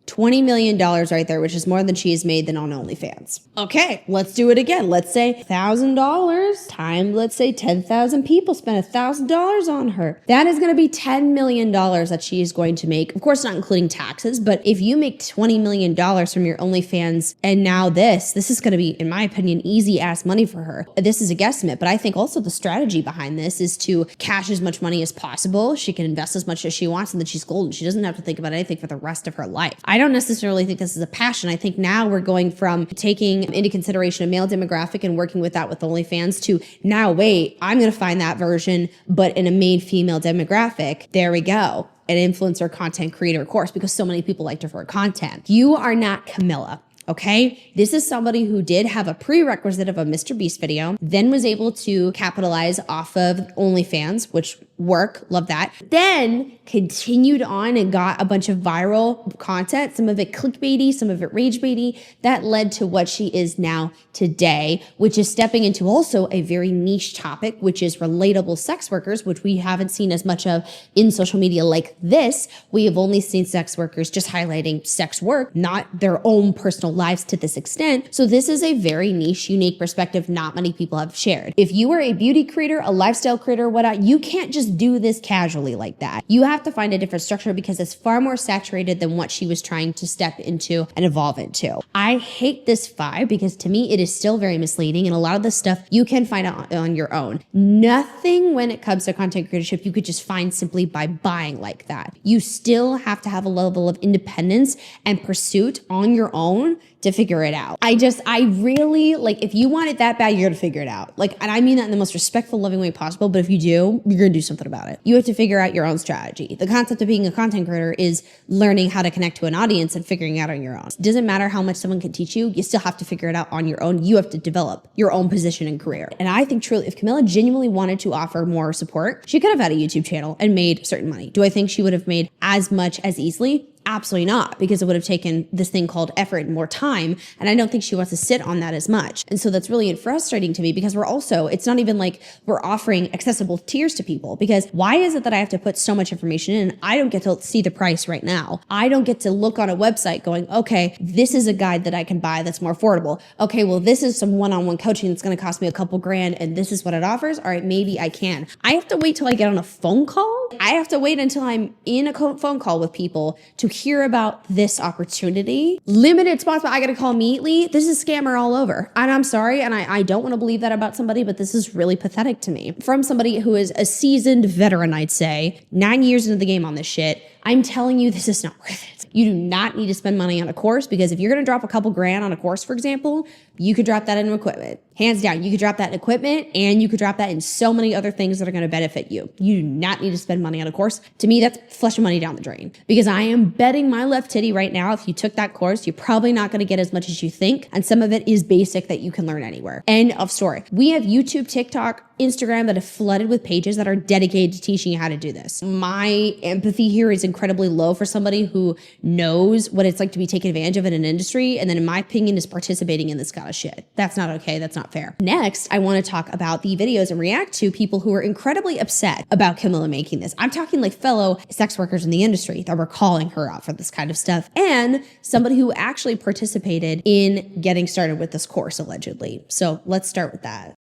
$20 million right there, which is more than she has made than on OnlyFans. Okay, let's do it again. Let's say $1,000 times, let's say 10,000 people spend $1,000 on her. That is going to be $10 million that she is going to make. Of course, not including taxes, but if you make $20 million from your OnlyFans and now this is going to be, in my opinion, easy ass money for her. This is a guesstimate, but I think also the strategy behind this is to cash as much money as possible. She can invest as much as she wants and then she's golden. She doesn't have to think about anything for the rest of her life. I don't necessarily think this is a passion. I think now we're going from taking into consideration a male demographic and working with that with OnlyFans to now, wait, I'm going to find that version, but in a made female demographic. There we go. An influencer content creator course, because so many people like to refer content. You are not Camilla. Okay, this is somebody who did have a prerequisite of a Mr. Beast video, then was able to capitalize off of OnlyFans, which love that. Then continued on and got a bunch of viral content, some of it clickbaity, some of it rage baity, that led to what she is now today, which is stepping into also a very niche topic, which is relatable sex workers, which we haven't seen as much of in social media like this. We have only seen sex workers just highlighting sex work, not their own personal lives to this extent. So this is a very niche, unique perspective not many people have shared. If you are a beauty creator, a lifestyle creator, whatnot, you can't just do this casually like that. You have to find a different structure because it's far more saturated than what she was trying to step into and evolve into. I hate this vibe because to me, it is still very misleading, and a lot of this stuff you can find out on your own. Nothing when it comes to content creatorship you could just find simply by buying like that. You still have to have a level of independence and pursuit on your own to figure it out. I really, like, if you want it that bad, you're gonna figure it out. Like, and I mean that in the most respectful, loving way possible, but if you do, you're gonna do something about it. You have to figure out your own strategy. The concept of being a content creator is learning how to connect to an audience and figuring it out on your own. It doesn't matter how much someone can teach you, you still have to figure it out on your own. You have to develop your own position and career. And I think truly, if Camilla genuinely wanted to offer more support, she could have had a YouTube channel and made certain money. Do I think she would have made as much as easily? Absolutely not, because it would have taken this thing called effort and more time. And I don't think she wants to sit on that as much. And so that's really frustrating to me because it's not even like we're offering accessible tiers to people, because why is it that I have to put so much information in? I don't get to see the price right now. I don't get to look on a website going, okay, this is a guide that I can buy that's more affordable. Okay, well, this is some one-on-one coaching that's going to cost me a couple grand and this is what it offers. All right, maybe I can. I have to wait till I get on a phone call. I have to wait until I'm in a phone call with people to hear about this opportunity. Limited spots, but I gotta call immediately. This is scammer all over. And I'm sorry, and I don't want to believe that about somebody, but this is really pathetic to me. From somebody who is a seasoned veteran, I'd say, 9 years into the game on this shit, I'm telling you, this is not worth it. You do not need to spend money on a course, because if you're going to drop a couple grand on a course, for example, you could drop that in equipment. Hands down, you could drop that in equipment, and you could drop that in so many other things that are going to benefit you. You do not need to spend money on a course. To me, that's flushing money down the drain, because I am betting my left titty right now, if you took that course, you're probably not going to get as much as you think. And some of it is basic that you can learn anywhere. End of story. We have YouTube, TikTok, Instagram that have flooded with pages that are dedicated to teaching you how to do this. My empathy here is incredible. incredibly low for somebody who knows what it's like to be taken advantage of in an industry, and then in my opinion is participating in this kind of shit. That's not okay. That's not fair. Next, I want to talk about the videos and react to people who are incredibly upset about Camilla making this. I'm talking like fellow sex workers in the industry that were calling her out for this kind of stuff, and somebody who actually participated in getting started with this course allegedly. So let's start with that.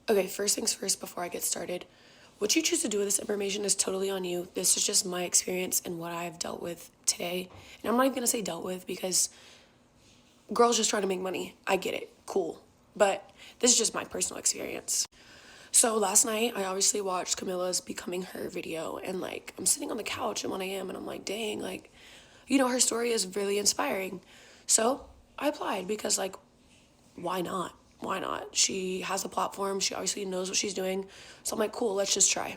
Okay, first things first, before I get started, what you choose to do with this information is totally on you. This is just my experience and what I've dealt with today. And I'm not even gonna say dealt with, because girls just trying to make money. I get it, cool. But this is just my personal experience. So last night, I obviously watched Camilla's Becoming Her video, and like, I'm sitting on the couch at 1 a.m. and I'm like, dang, like, you know, her story is really inspiring. So I applied because like, why not? Why not? She has a platform. She obviously knows what she's doing. So I'm like, cool, let's just try.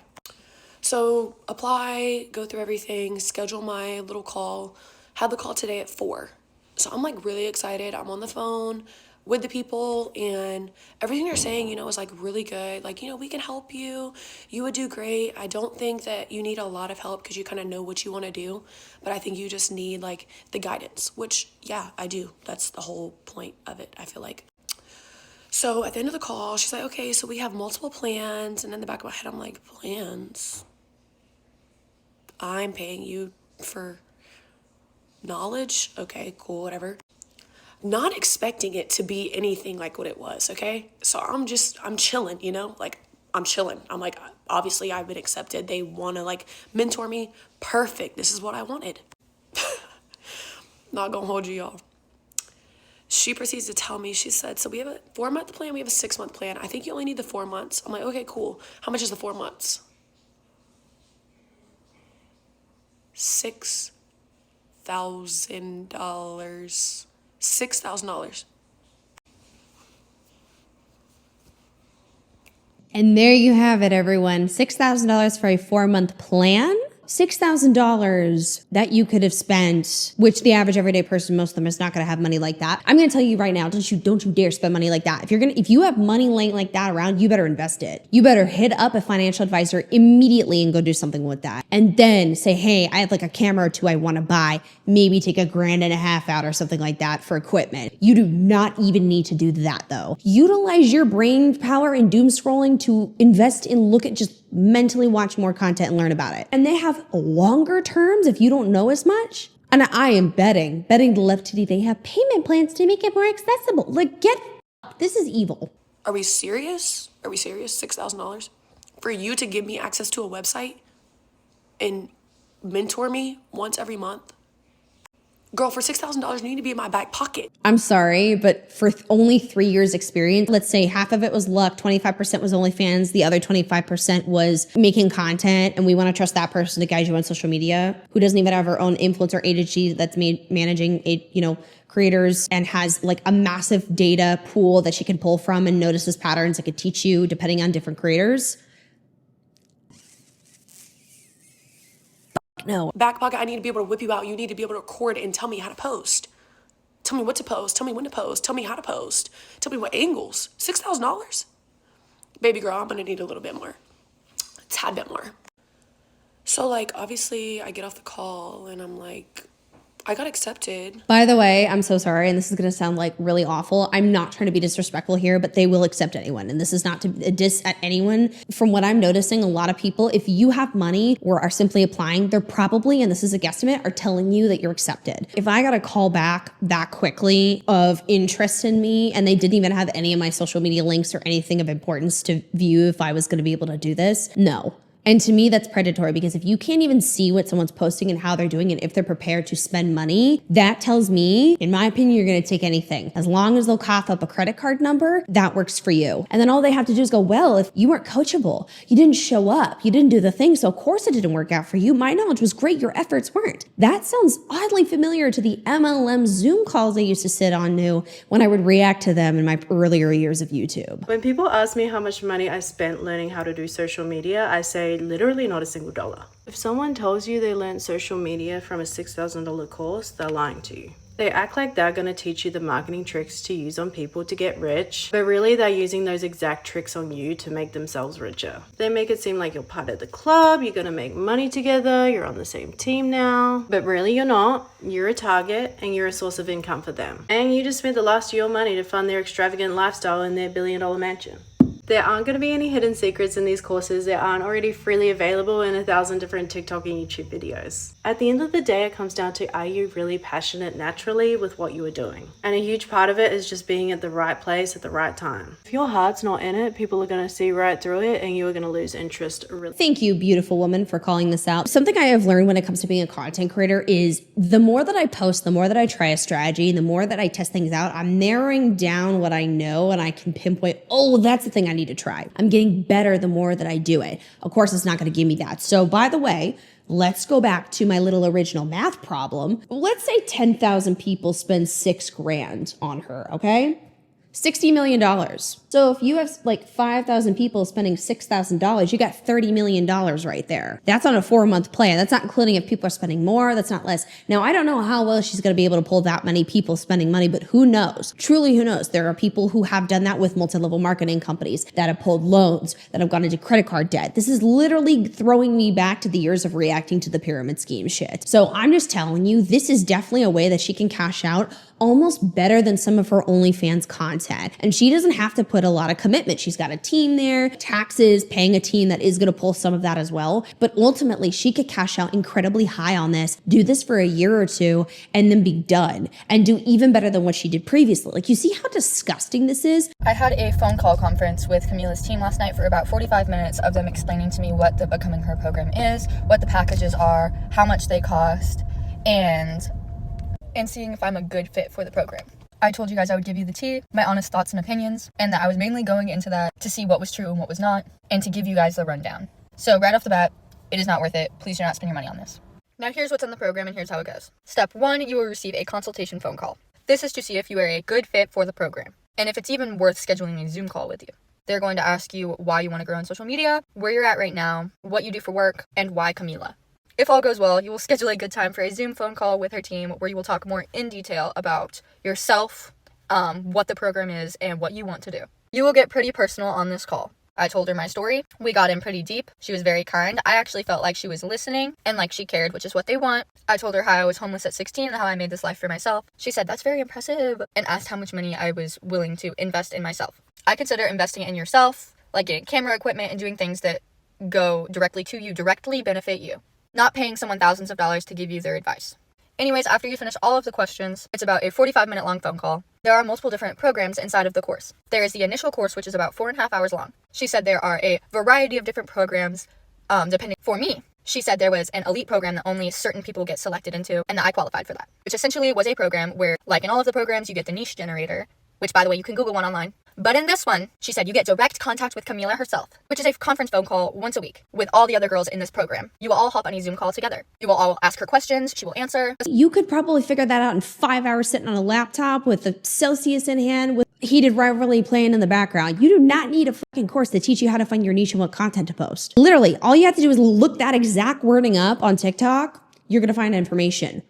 So apply, go through everything, schedule my little call. Had the call today at 4. So I'm like really excited. I'm on the phone with the people, and everything they're saying, you know, is like really good. Like, you know, we can help you. You would do great. I don't think that you need a lot of help because you kind of know what you want to do. But I think you just need like the guidance, which, yeah, I do. That's the whole point of it, I feel like. So at the end of the call, she's like, okay, so we have multiple plans. And in the back of my head, I'm like, plans? I'm paying you for knowledge? Okay, cool, whatever. Not expecting it to be anything like what it was, okay? So I'm chilling, you know? Like, I'm chilling. I'm like, obviously I've been accepted. They want to like mentor me. Perfect. This is what I wanted. Not gonna hold you, y'all. She proceeds to tell me, she said, so we have a 4-month plan, we have a 6-month plan. I think you only need the 4 months. I'm like, okay, cool. How much is the 4 months? $6,000. $6,000. And there you have it, everyone. $6,000 for a 4-month plan. $6,000 that you could have spent, which the average everyday person, most of them is not going to have money like that. I'm going to tell you right now, don't you dare spend money like that. If you have money laying like that around, you better invest it. You better hit up a financial advisor immediately and go do something with that. And then say, hey, I have like a camera or 2 I want to buy. Maybe take $1.5 grand out or something like that for equipment. You do not even need to do that though. Utilize your brain power and doom scrolling to invest in, look at, just mentally watch more content and learn about it. And they have longer terms if you don't know as much. And I am betting the left titty, they have payment plans to make it more accessible. Like, this is evil. Are we serious? Are we serious? $6,000? For you to give me access to a website and mentor me once every month? Girl, for $6,000, you need to be in my back pocket. I'm sorry, but for only 3 years experience, let's say half of it was luck, 25% was OnlyFans, the other 25% was making content, and we want to trust that person to guide you on social media, who doesn't even have her own influencer agency that's managing creators and has like a massive data pool that she can pull from and notices patterns that could teach you depending on different creators. No. Back pocket, I need to be able to whip you out. You need to be able to record and tell me how to post. Tell me what to post. Tell me when to post. Tell me how to post. Tell me what angles. $6,000? Baby girl, I'm gonna need a little bit more. A tad bit more. So like, obviously I get off the call and I'm like, I got accepted. By the way, I'm so sorry, and this is going to sound like really awful. I'm not trying to be disrespectful here, but they will accept anyone. And this is not to diss at anyone. From what I'm noticing, a lot of people, if you have money or are simply applying, they're probably, and this is a guesstimate, are telling you that you're accepted. If I got a call back that quickly of interest in me, and they didn't even have any of my social media links or anything of importance to view if I was going to be able to do this, no. And to me, that's predatory, because if you can't even see what someone's posting and how they're doing it, if they're prepared to spend money, that tells me, in my opinion, you're going to take anything. As long as they'll cough up a credit card number, that works for you. And then all they have to do is go, well, if you weren't coachable, you didn't show up, you didn't do the thing, so of course it didn't work out for you. My knowledge was great, your efforts weren't. That sounds oddly familiar to the MLM Zoom calls I used to sit on when I would react to them in my earlier years of YouTube. When people ask me how much money I spent learning how to do social media, I say literally not a single dollar. If someone tells you they learned social media from a $6,000 course, they're lying to you. They act like they're going to teach you the marketing tricks to use on people to get rich, but really they're using those exact tricks on you to make themselves richer. They make it seem like you're part of the club, you're going to make money together, you're on the same team now, but really you're not. You're a target and you're a source of income for them. And you just spent the last of your money to fund their extravagant lifestyle in their billion-dollar mansion. There aren't going to be any hidden secrets in these courses that aren't already freely available in 1,000 different TikTok and YouTube videos. At the end of the day, it comes down to, are you really passionate naturally with what you are doing? And a huge part of it is just being at the right place at the right time. If your heart's not in it, people are going to see right through it and you are going to lose interest. Thank you, beautiful woman, for calling this out. Something I have learned when it comes to being a content creator is the more that I post, the more that I try a strategy, the more that I test things out, I'm narrowing down what I know and I can pinpoint, oh, that's the thing I need to try. I'm getting better the more that I do it. Of course, it's not going to give me that. So by the way, let's go back to my little original math problem. Let's say 10,000 people spend $6,000 on her, okay? $60 million. So if you have like 5,000 people spending $6,000, you got $30 million right there. That's on a 4-month plan. That's not including if people are spending more, that's not less. Now, I don't know how well she's going to be able to pull that many people spending money, but who knows? Truly, who knows? There are people who have done that with multi-level marketing companies that have pulled loans, that have gone into credit card debt. This is literally throwing me back to the years of reacting to the pyramid scheme shit. So I'm just telling you, this is definitely a way that she can cash out almost better than some of her OnlyFans content. And she doesn't have to put a lot of commitment. She's got a team there, taxes, paying a team that is gonna pull some of that as well. But ultimately, she could cash out incredibly high on this, do this for a year or two, and then be done, and do even better than what she did previously. Like, you see how disgusting this is? I had a phone call conference with Camilla's team last night for about 45 minutes of them explaining to me what the Becoming Her program is, what the packages are, how much they cost, and seeing if I'm a good fit for the program. I told you guys I would give you the tea, my honest thoughts and opinions, and that I was mainly going into that to see what was true and what was not, and to give you guys the rundown. So right off the bat, it is not worth it. Please do not spend your money on this. Now here's what's in the program and here's how it goes. Step 1, you will receive a consultation phone call. This is to see if you are a good fit for the program, and if it's even worth scheduling a Zoom call with you. They're going to ask you why you want to grow on social media, where you're at right now, what you do for work, and why Camilla. If all goes well, you will schedule a good time for a Zoom phone call with her team where you will talk more in detail about yourself, what the program is, and what you want to do. You will get pretty personal on this call. I told her my story. We got in pretty deep. She was very kind. I actually felt like she was listening and like she cared, which is what they want. I told her how I was homeless at 16 and how I made this life for myself. She said, that's very impressive, and asked how much money I was willing to invest in myself. I consider investing in yourself, like getting camera equipment and doing things that go directly to you, directly benefit you. Not paying someone thousands of dollars to give you their advice. Anyways, after you finish all of the questions, it's about a 45-minute long phone call. There are multiple different programs inside of the course. There is the initial course, which is about 4.5 hours long. She said there are a variety of different programs, depending. For me, she said there was an elite program that only certain people get selected into, and that I qualified for that. Which essentially was a program where, like in all of the programs, you get the niche generator, which, by the way, you can Google one online. But in this one, she said you get direct contact with Camilla herself, which is a conference phone call once a week with all the other girls in this program. You will all hop on a Zoom call together. You will all ask her questions. She will answer. You could probably figure that out in 5 hours sitting on a laptop with the Celsius in hand with heated rivalry playing in the background. You do not need a fucking course to teach you how to find your niche and what content to post. Literally, all you have to do is look that exact wording up on TikTok. You're going to find information.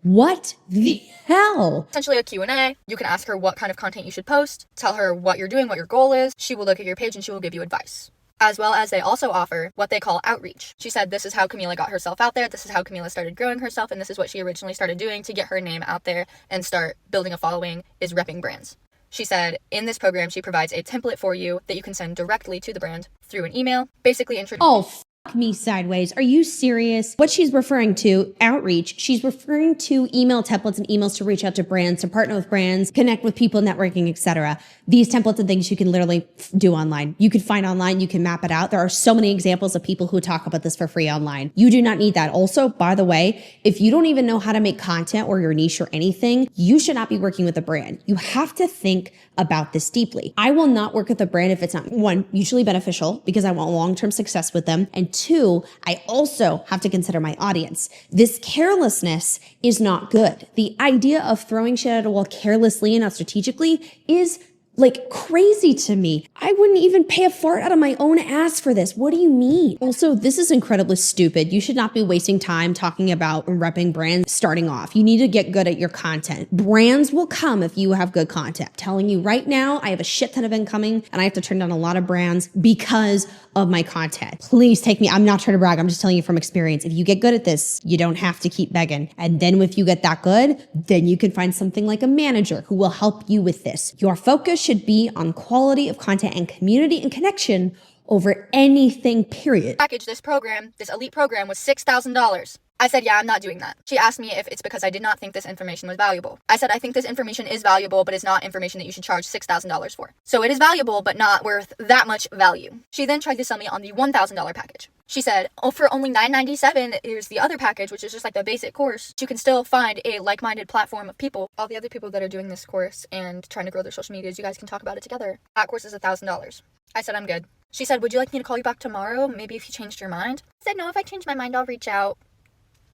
What the hell? Essentially a Q&A. You can ask her what kind of content you should post, tell her what you're doing, what your goal is. She will look at your page and she will give you advice. As well as they also offer what they call outreach. She said this is how Camilla got herself out there, this is how Camilla started growing herself, and this is what she originally started doing to get her name out there and start building a following, is repping brands. She said in this program she provides a template for you that you can send directly to the brand through an email, basically introduce. Me sideways. Are you serious? What she's referring to, outreach, she's referring to email templates and emails to reach out to brands, to partner with brands, connect with people, networking, etc. These templates and things you can literally do online. You can find online, you can map it out. There are so many examples of people who talk about this for free online. You do not need that. Also, by the way, if you don't even know how to make content or your niche or anything, you should not be working with a brand. You have to think about this deeply. I will not work with a brand if it's not, one, mutually beneficial, because I want long-term success with them. And two, I also have to consider my audience. This carelessness is not good. The idea of throwing shit at a wall carelessly and not strategically is like crazy to me. I wouldn't even pay a fart out of my own ass for this. What do you mean? Also, this is incredibly stupid. You should not be wasting time talking about repping brands starting off. You need to get good at your content. Brands will come if you have good content. I'm telling you right now, I have a shit ton of incoming and I have to turn down a lot of brands because of my content. Please take me. I'm not trying to brag. I'm just telling you from experience. If you get good at this, you don't have to keep begging. And then if you get that good, then you can find something like a manager who will help you with this. Your focus should be on quality of content and community and connection over anything, period. Package this program, this elite program, was $6,000. I said, yeah, I'm not doing that. She asked me if it's because I did not think this information was valuable. I said, I think this information is valuable, but it's not information that you should charge $6,000 for. So it is valuable, but not worth that much value. She then tried to sell me on the $1,000 package. She said, oh, for only $9.97, here's the other package, which is just like the basic course. You can still find a like-minded platform of people. All the other people that are doing this course and trying to grow their social medias, you guys can talk about it together. That course is $1,000. I said, I'm good. She said, would you like me to call you back tomorrow? Maybe if you changed your mind? I said, no, if I change my mind, I'll reach out.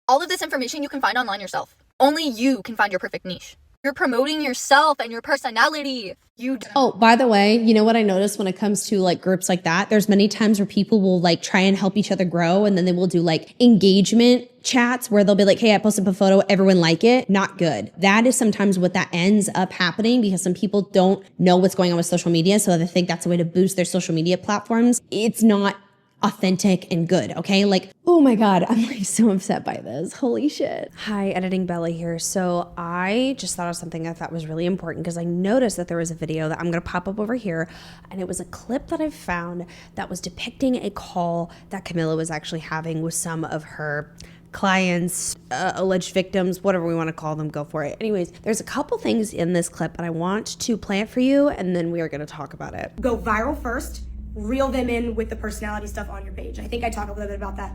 All of this information you can find online yourself. Only you can find your perfect niche. You're promoting yourself and your personality. Oh, by the way, you know what I noticed when it comes to like groups like that? There's many times where people will like try and help each other grow, and then they will do like engagement chats where they'll be like, hey, I posted up a photo, everyone like it. Not good. That is sometimes what that ends up happening because some people don't know what's going on with social media. So they think that's a way to boost their social media platforms. It's not authentic and good, okay? Like, oh my God, I'm like so upset by this. Holy shit. Hi, Editing Bella here. So I just thought of something I thought was really important because I noticed that there was a video that I'm going to pop up over here, and it was a clip that I found that was depicting a call that Camilla was actually having with some of her clients, alleged victims, whatever we want to call them, go for it. Anyways, there's a couple things in this clip, and I want to play it for you, and then we are going to talk about it. Go viral first. Reel them in with the personality stuff on your page. I think I talked a little bit about that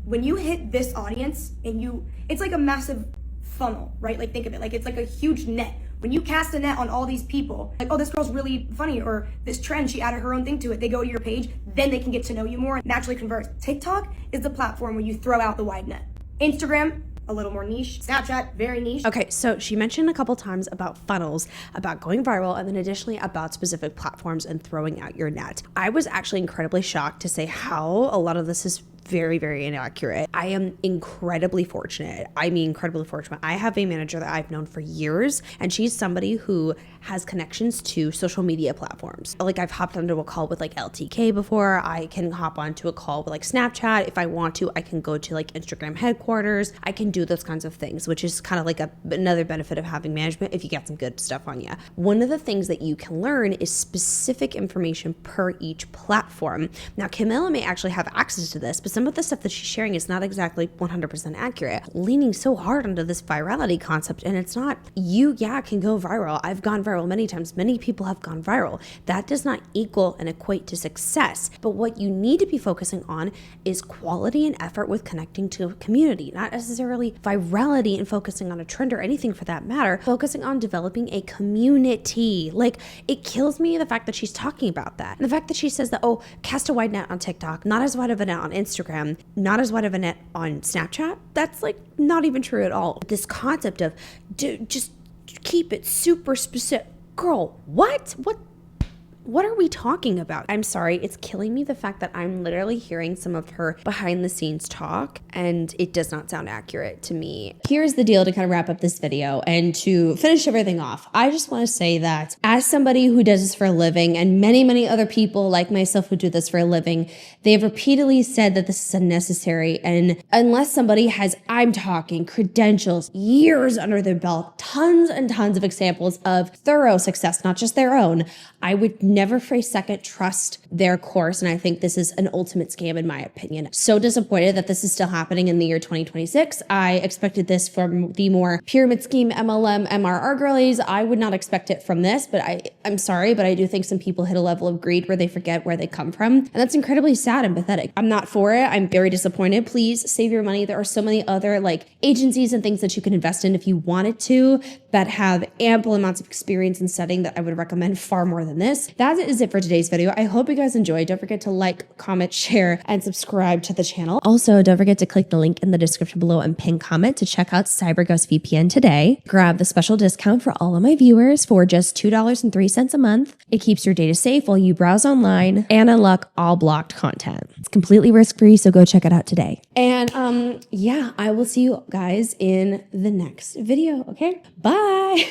when you hit this audience and it's like a massive funnel, right? Like think of it, like it's like a huge net. When you cast a net on all these people, like, oh, this girl's really funny, or this trend, she added her own thing to it. They go to your page, then they can get to know you more and naturally convert. TikTok is the platform where you throw out the wide net. Instagram, a little more niche. Snapchat, very niche. Okay, so she mentioned a couple times about funnels, about going viral, and then additionally about specific platforms and throwing out your net. I was actually incredibly shocked to say how a lot of this is very, very inaccurate. I am incredibly fortunate. I mean, incredibly fortunate. I have a manager that I've known for years, and she's somebody who has connections to social media platforms. Like I've hopped onto a call with like LTK before. I can hop onto a call with like Snapchat. If I want to, I can go to like Instagram headquarters. I can do those kinds of things, which is kind of like another benefit of having management if you get some good stuff on you. One of the things that you can learn is specific information per each platform. Now, Camilla may actually have access to this, but some of the stuff that she's sharing is not exactly 100% accurate. Leaning so hard onto this virality concept, and it's not, can go viral. I've gone viral many times. Many people have gone viral. That does not equal and equate to success. But what you need to be focusing on is quality and effort with connecting to a community, not necessarily virality and focusing on a trend or anything for that matter, focusing on developing a community. Like, it kills me the fact that she's talking about that. And the fact that she says that, oh, cast a wide net on TikTok, not as wide of a net on Instagram, not as wide of a net on Snapchat. That's like not even true at all. This concept of just keep it super specific. Girl, what are we talking about? I'm sorry, it's killing me the fact that I'm literally hearing some of her behind the scenes talk and it does not sound accurate to me. Here's the deal to kind of wrap up this video and to finish everything off. I just want to say that as somebody who does this for a living, and many, many other people like myself who do this for a living, they've repeatedly said that this is unnecessary. And unless somebody has, I'm talking credentials, years under their belt, tons and tons of examples of thorough success, not just their own, I would never for a second trust their course. And I think this is an ultimate scam in my opinion. So disappointed that this is still happening in the year 2026. I expected this from the more pyramid scheme MLM, MRR girlies. I would not expect it from this, but I'm sorry, but I do think some people hit a level of greed where they forget where they come from. And that's incredibly sad and pathetic. I'm not for it. I'm very disappointed. Please save your money. There are so many other like agencies and things that you can invest in if you wanted to that have ample amounts of experience in setting that I would recommend far more than this. That is it for today's video. I hope you guys enjoyed. Don't forget to like, comment, share, and subscribe to the channel. Also, don't forget to click the link in the description below and pin comment to check out CyberGhost VPN today. Grab the special discount for all of my viewers for just $2.03 cents a month. It keeps your data safe while you browse online and unlock all blocked content. It's completely risk-free, so go check it out today. And yeah, I will see you guys in the next video, okay? Bye!